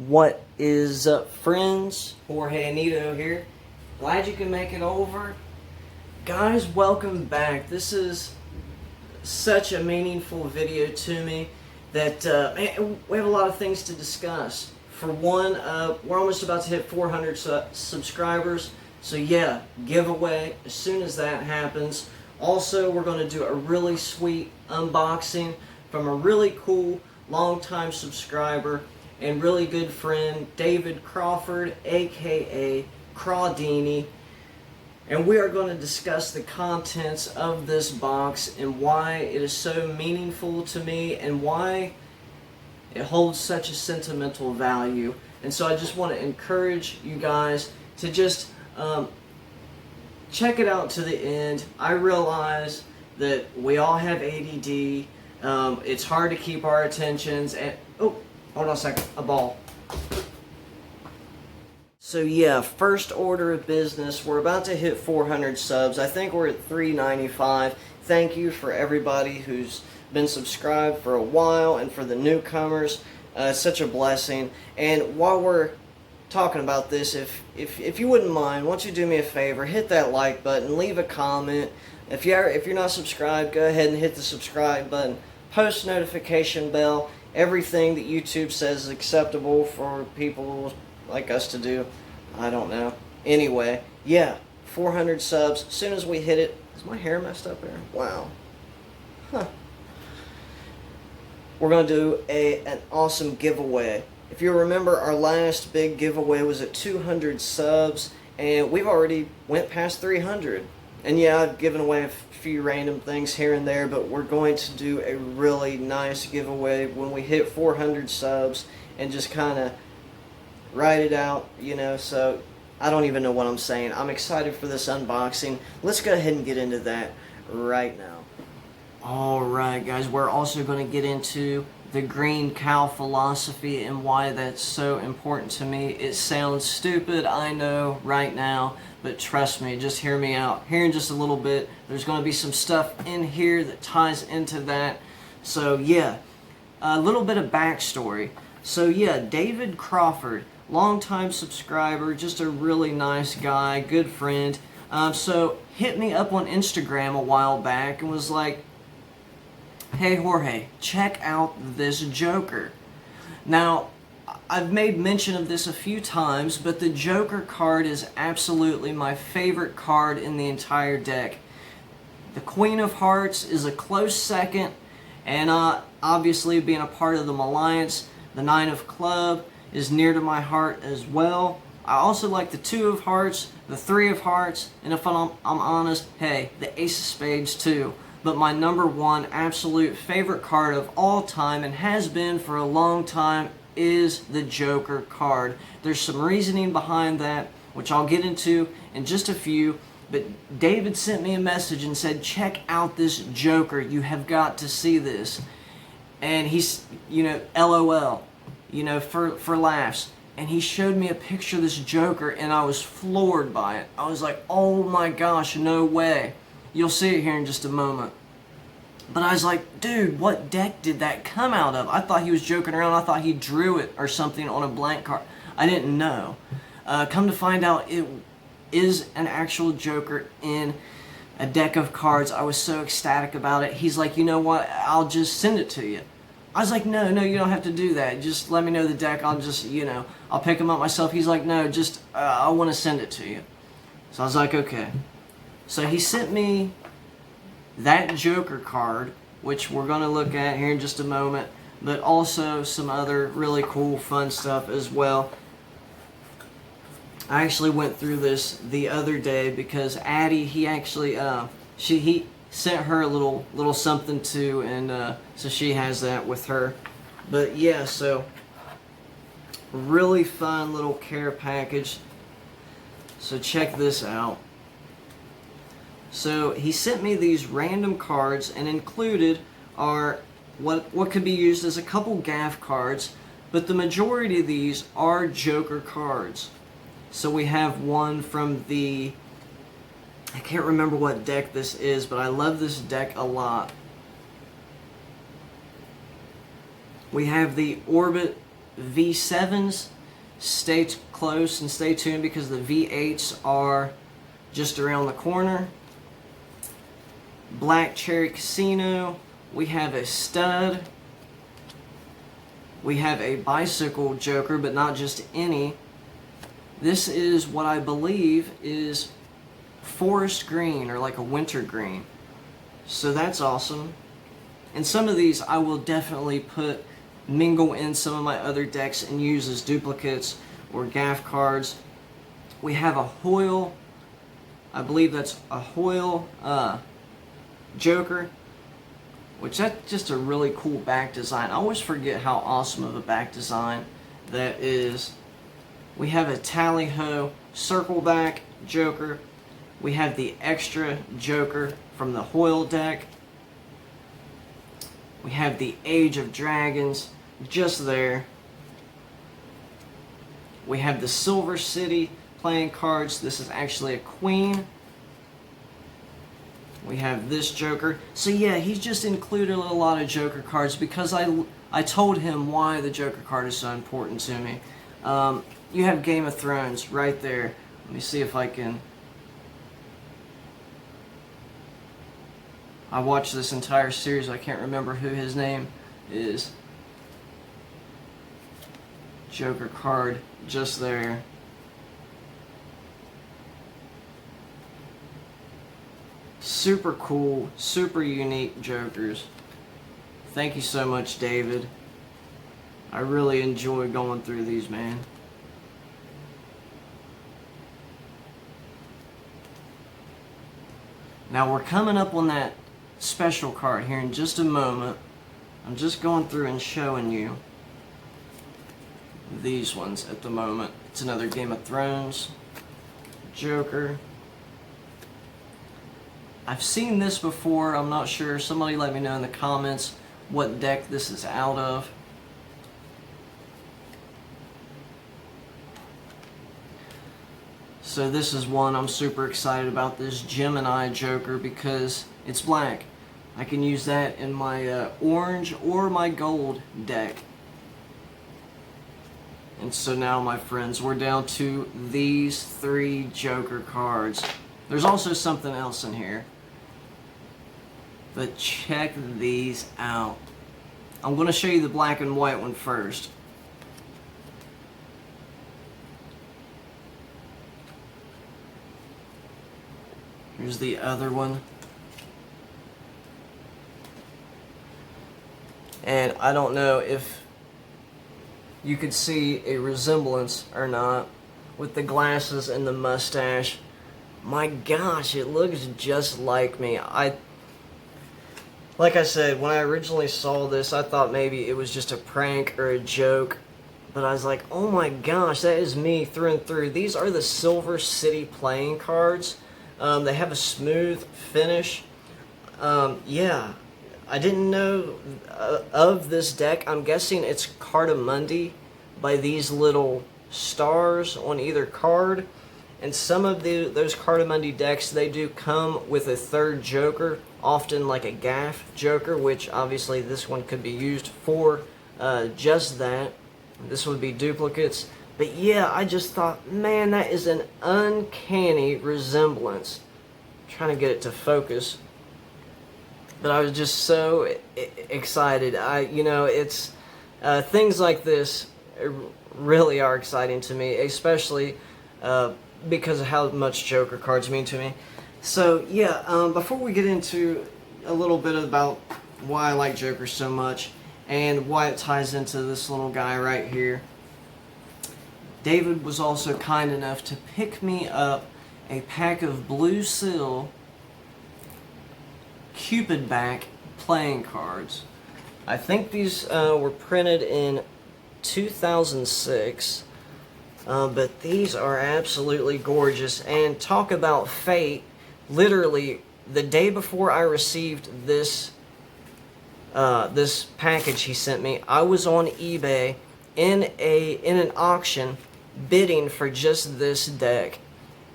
What is up, friends? Jorge Anito here. Glad you can make it over. Guys, welcome back. This is such a meaningful video to me that man, we have a lot of things to discuss. For one, we're almost about to hit 400 subscribers. So yeah, giveaway as soon as that happens. Also, we're going to do a really sweet unboxing from a really cool long-time subscriber and really good friend, David Crawford, aka Crawdini. And we are going to discuss the contents of this box and why it is so meaningful to me and why it holds such a sentimental value. And so I just want to encourage you guys to just check it out to the end. I realize that we all have ADD. It's hard to keep our attentions. And oh, hold on a second, a ball. So yeah, first order of business, we're about to hit 400 subs. I think we're at 395. Thank you for everybody who's been subscribed for a while and for the newcomers. It's such a blessing. And while we're talking about this, if you wouldn't mind, why don't you do me a favor, hit that like button, leave a comment. If you're not subscribed, go ahead and hit the subscribe button. Post notification bell. Everything that YouTube says is acceptable for people like us to do. I don't know. Anyway, yeah, 400 subs. As soon as we hit it, is my hair messed up there? Wow. Huh. We're going to do an awesome giveaway. If you remember, our last big giveaway was at 200 subs, and we've already went past 300. And yeah, I've given away a few random things here and there, but we're going to do a really nice giveaway when we hit 400 subs and just kind of write it out, you know. So I don't even know what I'm saying. I'm excited for this unboxing. Let's go ahead and get into that right now. Alright guys, we're also going to get into the green cow philosophy and why that's so important to me. It sounds stupid, I know, right now, but trust me, just hear me out. Here in just a little bit, there's going to be some stuff in here that ties into that. So yeah, a little bit of backstory. So yeah, David Crawford, longtime subscriber, just a really nice guy, good friend. So hit me up on Instagram a while back and was like, hey Jorge, check out this Joker. Now, I've made mention of this a few times, but the Joker card is absolutely my favorite card in the entire deck. The Queen of Hearts is a close second, and obviously being a part of the Alliance, the Nine of Club is near to my heart as well. I also like the Two of Hearts, the Three of Hearts, and if I'm honest, hey, the Ace of Spades too. But my number one absolute favorite card of all time, and has been for a long time, is the Joker card. There's some reasoning behind that, which I'll get into in just a few, but David sent me a message and said, check out this Joker, you have got to see this. And he's, you know, LOL, you know, for laughs. And he showed me a picture of this Joker, and I was floored by it. I was like, oh my gosh, no way. You'll see it here in just a moment. But I was like, dude, what deck did that come out of? I thought he was joking around. I thought he drew it or something on a blank card. I didn't know. Come to find out, it is an actual Joker in a deck of cards. I was so ecstatic about it. He's like, you know what? I'll just send it to you. I was like, no, you don't have to do that. Just let me know the deck. I'll just, you know, I'll pick them up myself. He's like, no, just, I want to send it to you. So I was like, okay. So he sent me that Joker card, which we're going to look at here in just a moment. but also some other really cool, fun stuff as well. I actually went through this the other day because Addie, he actually, he sent her a little something too, and so she has that with her. But yeah, so really fun little care package. So check this out. So he sent me these random cards, and included are what could be used as a couple gaff cards, but the majority of these are Joker cards. So we have one from the, I can't remember what deck this is, but I love this deck a lot. We have the Orbit V7s. Stay close and stay tuned because the V8s are just around the corner. Black Cherry Casino. We have a stud. We have a bicycle Joker, but not just any. This is what I believe is forest green, or like a winter green. So that's awesome. And some of these I will definitely mingle in some of my other decks and use as duplicates or gaff cards. We have a Hoyle, I believe that's a Hoyle Joker, which that's just a really cool back design. I always forget how awesome of a back design that is. We have a Tally-Ho circle back Joker. We have the extra Joker from the Hoyle deck. We have the Age of Dragons just there. We have the Silver City playing cards. This is actually a queen. We have this Joker. So yeah, he's just included a lot of Joker cards because I told him why the Joker card is so important to me. You have Game of Thrones right there. Let me see if I can. I watched this entire series. I can't remember who his name is. Joker card just there. Super cool, super unique Jokers. Thank you so much, David. I really enjoy going through these, man. Now we're coming up on that special card here in just a moment. I'm just going through and showing you these ones at the moment. It's another Game of Thrones Joker. I've seen this before, I'm not sure. Somebody let me know in the comments what deck this is out of. So this is one I'm super excited about, this Gemini Joker, because it's black. I can use that in my orange or my gold deck. And so now, my friends, we're down to these 3 Joker cards. There's also something else in here. But check these out. I'm going to show you the black and white one first. Here's the other one. And I don't know if you could see a resemblance or not with the glasses and the mustache. My gosh, it looks just like me. Like I said, when I originally saw this, I thought maybe it was just a prank or a joke. But I was like, oh my gosh, that is me through and through. These are the Silver City playing cards. They have a smooth finish. Yeah, I didn't know of this deck. I'm guessing it's Cardamundi by these little stars on either card. And some of those Cardamundi decks, they do come with a third Joker, often like a gaff Joker, which obviously this one could be used for just that. This would be duplicates. But yeah, I just thought, man, that is an uncanny resemblance. I'm trying to get it to focus. But I was just so excited. It's things like this really are exciting to me, especially because of how much Joker cards mean to me. So yeah, before we get into a little bit about why I like Joker so much, and why it ties into this little guy right here. David was also kind enough to pick me up a pack of Blue Seal Cupid back playing cards. I think these were printed in 2006, but these are absolutely gorgeous. And talk about fate, literally the day before I received this this package he sent me, I was on eBay in an auction bidding for just this deck,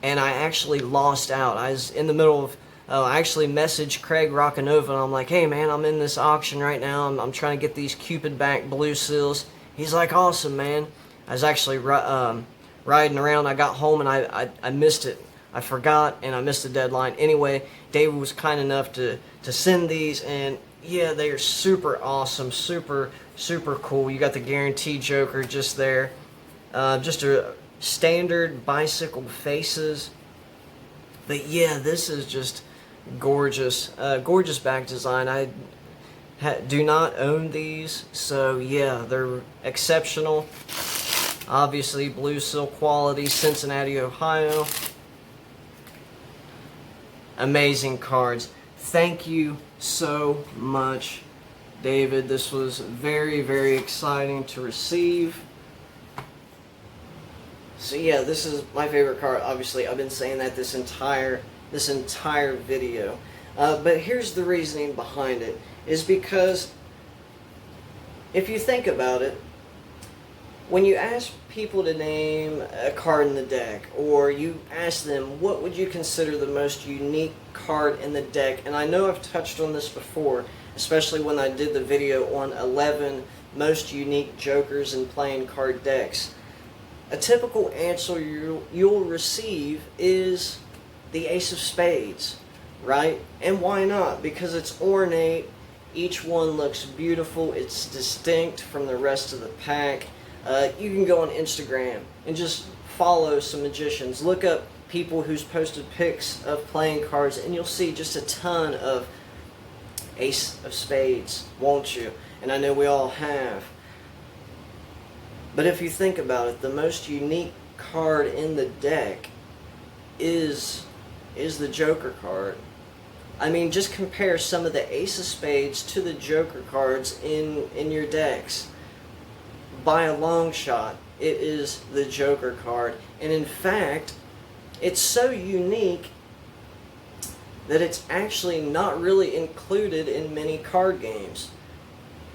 and I actually lost out. I was in the middle of I actually messaged Craig Rockanova, and I'm like, hey man, I'm in this auction right now. I'm trying to get these Cupid back Blue Seals. He's like, awesome, man. I was actually riding around. I got home and I missed it. I forgot and I missed the deadline. Anyway, David was kind enough to send these, and yeah, they are super awesome, super cool. You got the guaranteed Joker just there. Just a standard bicycle faces. But yeah, this is just gorgeous. Gorgeous back design. I do not own these, so yeah, they're exceptional. Obviously, Blue Seal quality, Cincinnati, Ohio. Amazing cards. Thank you so much, David. This was very exciting to receive. So yeah, this is my favorite card. Obviously, I've been saying that this entire video. But here's the reasoning behind it, is because if you think about it, when you ask people to name a card in the deck, or you ask them what would you consider the most unique card in the deck, and I know I've touched on this before, especially when I did the video on 11 most unique Jokers in playing card decks, a typical answer you'll receive is the Ace of Spades, right? And why not? Because it's ornate, each one looks beautiful, it's distinct from the rest of the pack. You can go on Instagram and just follow some magicians. Look up people who's posted pics of playing cards, and you'll see just a ton of Ace of Spades, won't you? And I know we all have. But if you think about it, the most unique card in the deck is the Joker card. I mean, just compare some of the Ace of Spades to the Joker cards in your decks. By a long shot, it is the Joker card. And in fact, it's so unique that it's actually not really included in many card games.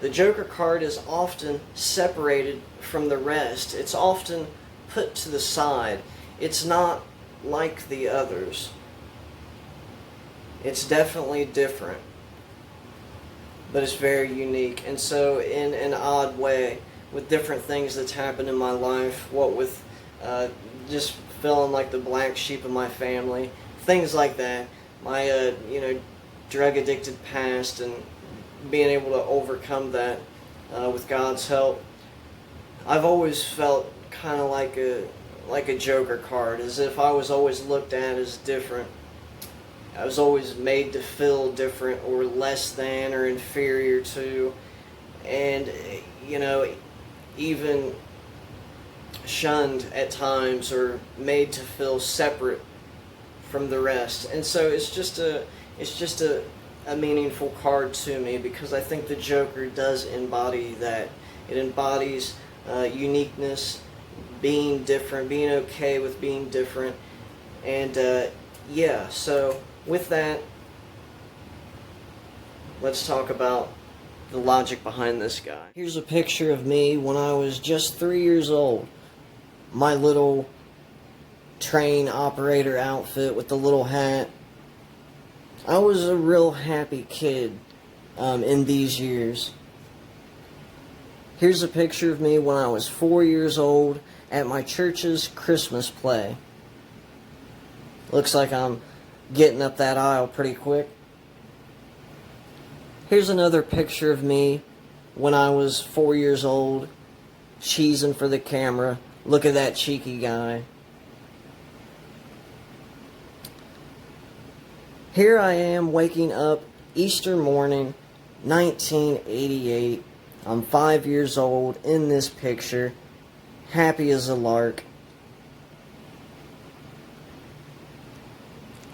The Joker card is often separated from the rest. It's often put to the side. It's not like the others. It's definitely different, but it's very unique. And so in an odd way, with different things that's happened in my life, what with just feeling like the black sheep of my family, things like that, my drug addicted past, and being able to overcome that with God's help, I've always felt kind of like a Joker card, as if I was always looked at as different. I was always made to feel different, or less than, or inferior to, and even shunned at times, or made to feel separate from the rest. And so it's just a meaningful card to me, because I think the Joker does embody that. It embodies uniqueness, being different, being okay with being different. And yeah, so with that, let's talk about the logic behind this guy. Here's a picture of me when I was just 3 years old. My little train operator outfit with the little hat. I was a real happy kid in these years. Here's a picture of me when I was 4 years old at my church's Christmas play. Looks like I'm getting up that aisle pretty quick. Here's another picture of me when I was 4 years old, cheesing for the camera. Look at that cheeky guy. Here I am waking up Easter morning, 1988, I'm 5 years old in this picture, happy as a lark.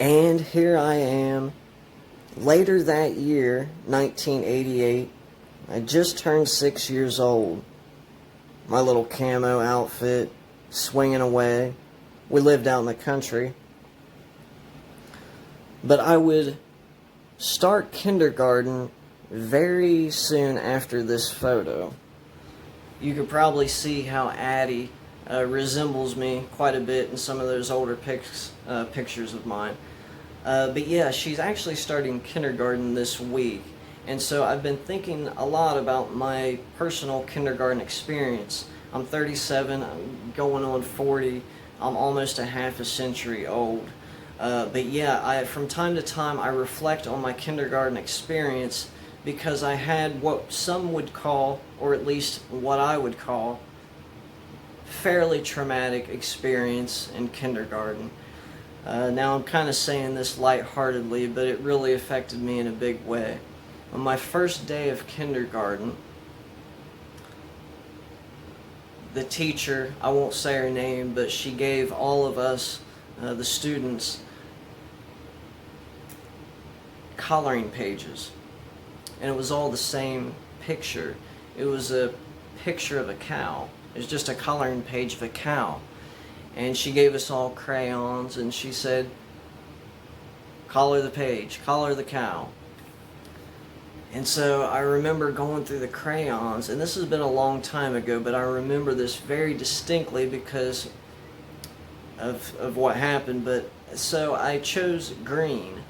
And here I am, later that year, 1988, I just turned 6 years old. My little camo outfit, swinging away. We lived out in the country. But I would start kindergarten very soon after this photo. You could probably see how Addie resembles me quite a bit in some of those older pictures of mine. But yeah, she's actually starting kindergarten this week. And so I've been thinking a lot about my personal kindergarten experience. I'm 37, I'm going on 40, I'm almost a half a century old. But yeah, from time to time I reflect on my kindergarten experience because I had what some would call, or at least what I would call, fairly traumatic experience in kindergarten. Now I'm kind of saying this lightheartedly, but it really affected me in a big way. On my first day of kindergarten, the teacher, I won't say her name, but she gave all of us, the students, coloring pages. And it was all the same picture. It was a picture of a cow. It was just a coloring page of a cow. And she gave us all crayons and she said, color the page, color the cow. And so I remember going through the crayons, and this has been a long time ago, but I remember this very distinctly because of what happened. But so I chose green,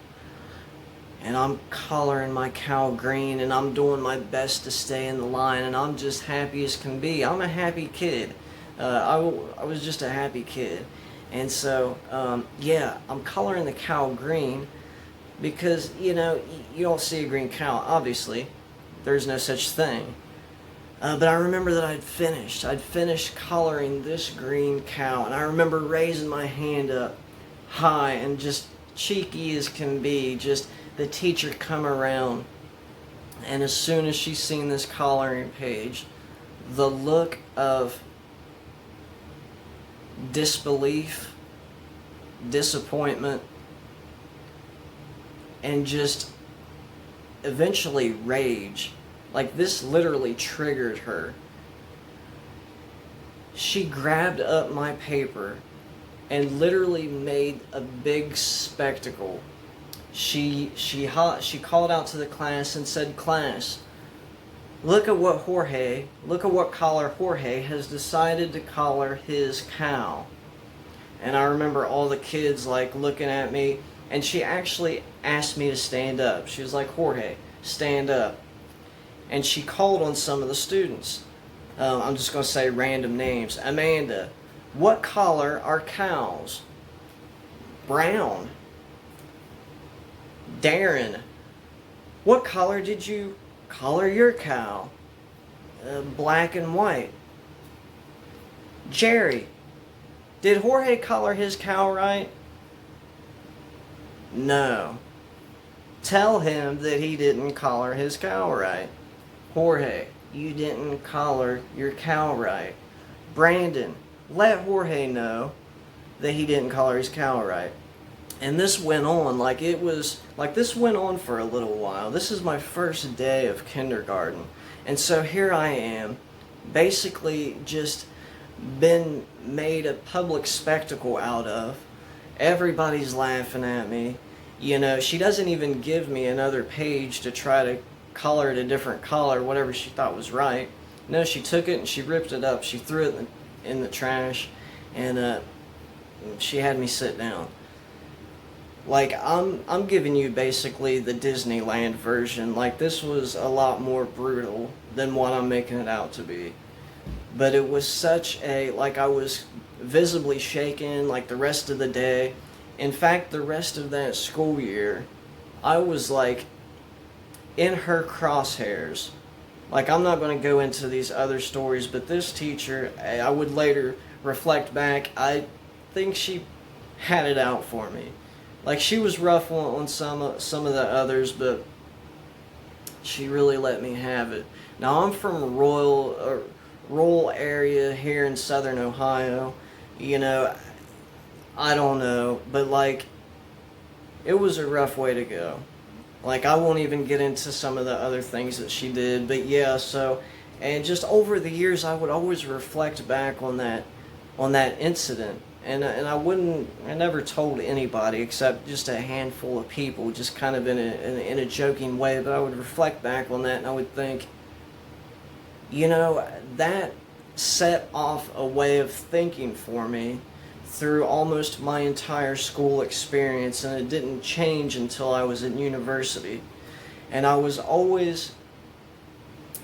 and I'm coloring my cow green, and I'm doing my best to stay in the line, and I'm just happy as can be. I'm a happy kid. I was just a happy kid. And so, yeah, I'm coloring the cow green because, you know, you don't see a green cow, obviously. There's no such thing. But I remember that I'd finished coloring this green cow, and I remember raising my hand up high and just cheeky as can be, just the teacher come around, and as soon as she seen this coloring page, the look of disbelief, disappointment, and just eventually rage, like this literally triggered her. She grabbed up my paper and literally made a big spectacle. She called out to the class and said, "Class, look at what color Jorge has decided to color his cow." And I remember all the kids like looking at me, and she actually asked me to stand up. She was like, "Jorge, stand up." And she called on some of the students. I'm just going to say random names. Amanda, what color are cows? Brown. Darren, what color did you color your cow? Black and white. Jerry, did Jorge color his cow right? No. Tell him that he didn't color his cow right. Jorge, you didn't color your cow right. Brandon, let Jorge know that he didn't color his cow right. And this went on, this went on for a little while. This is my first day of kindergarten. And so here I am, basically just been made a public spectacle out of. Everybody's laughing at me. You know, she doesn't even give me another page to try to color it a different color, whatever she thought was right. No, she took it and she ripped it up. She threw it in the trash, and she had me sit down. Like, I'm giving you basically the Disneyland version. Like, this was a lot more brutal than what I'm making it out to be. But it was such a, like, I was visibly shaken, like, the rest of the day. In fact, the rest of that school year, I was, like, in her crosshairs. Like, I'm not going to go into these other stories, but this teacher, I would later reflect back, I think she had it out for me. Like, she was rough on some of the others, but she really let me have it. Now I'm from a rural area here in southern Ohio. You know, I don't know, but like, it was a rough way to go. Like, I won't even get into some of the other things that she did, but yeah, so, and just over the years, I would always reflect back on that incident, and I never told anybody except just a handful of people, just kind of in a joking way, but I would reflect back on that, and I would think, you know, that set off a way of thinking for me through almost my entire school experience, and it didn't change until I was in university. And I was always,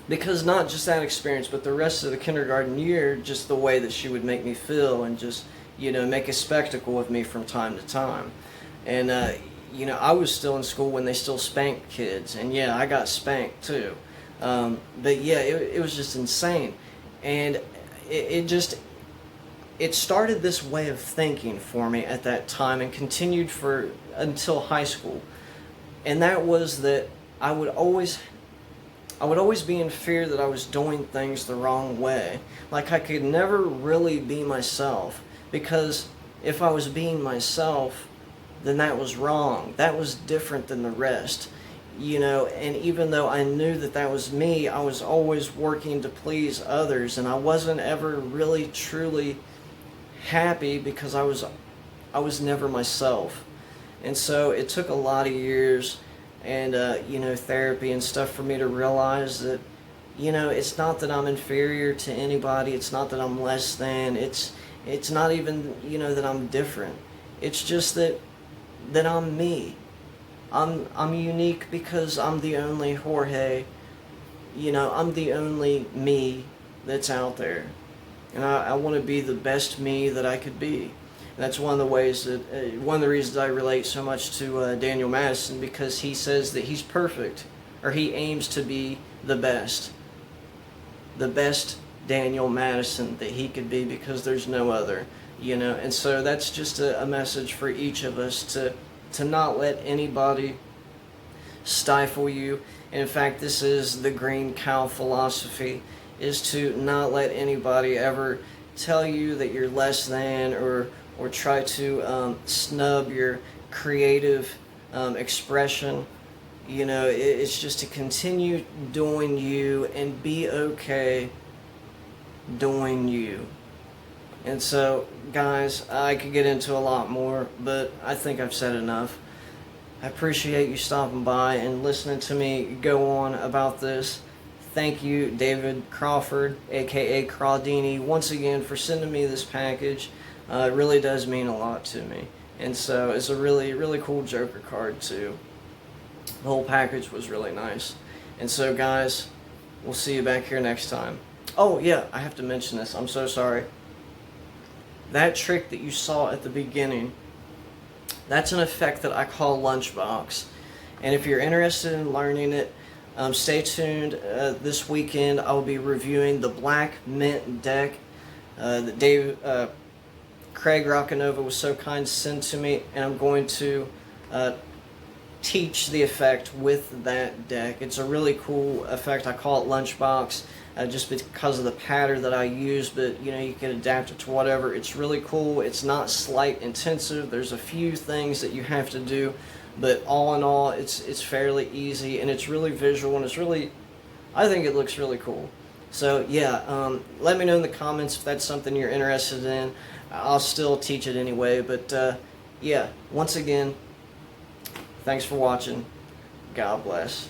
because not just that experience, but the rest of the kindergarten year, just the way that she would make me feel and just, you know, make a spectacle of me from time to time. And, you know, I was still in school when they still spanked kids, and yeah, I got spanked too. But yeah, it was just insane. And it started this way of thinking for me at that time and continued for until high school. And that was that I would always be in fear that I was doing things the wrong way. Like, I could never really be myself, because if I was being myself, then that was wrong. That was different than the rest. You know, and even though I knew that that was me, I was always working to please others, and I wasn't ever really truly happy because I was never myself. And so it took a lot of years and you know, therapy and stuff for me to realize that, you know, it's not that I'm inferior to anybody, it's not that I'm less than, it's not even, you know, that I'm different. It's just that I'm me. I'm unique because I'm the only Jorge. You know, I'm the only me that's out there. And I want to be the best me that I could be. And that's one of the ways that, one of the reasons I relate so much to Daniel Madison, because he says that he's perfect, or he aims to be the best Daniel Madison that he could be, because there's no other, you know. And so that's just a message for each of us to not let anybody stifle you. And in fact, this is the green cow philosophy, is to not let anybody ever tell you that you're less than, or try to snub your creative expression. You know, it's just to continue doing you and be okay doing you. And so, guys, I could get into a lot more, but I think I've said enough. I appreciate you stopping by and listening to me go on about this. Thank you, David Crawford, aka Crawdini, once again for sending me this package. It really does mean a lot to me. And so it's a really, really cool Joker card too. The whole package was really nice. And so, guys, we'll see you back here next time. Oh yeah, I have to mention this. I'm so sorry. That trick that you saw at the beginning, that's an effect that I call lunchbox. And if you're interested in learning it, stay tuned. This weekend I will be reviewing the Black Mint deck that Craig Rockanova was so kind to send to me, and I'm going to teach the effect with that deck. It's a really cool effect. I call it lunchbox. Just because of the pattern that I use, but you know, you can adapt it to whatever. It's really cool. It's not sleight intensive. There's a few things that you have to do, but all in all, it's fairly easy, and it's really visual, and it's really, I think it looks really cool. So yeah, let me know in the comments if that's something you're interested in. I'll still teach it anyway, but yeah, once again, thanks for watching. God bless.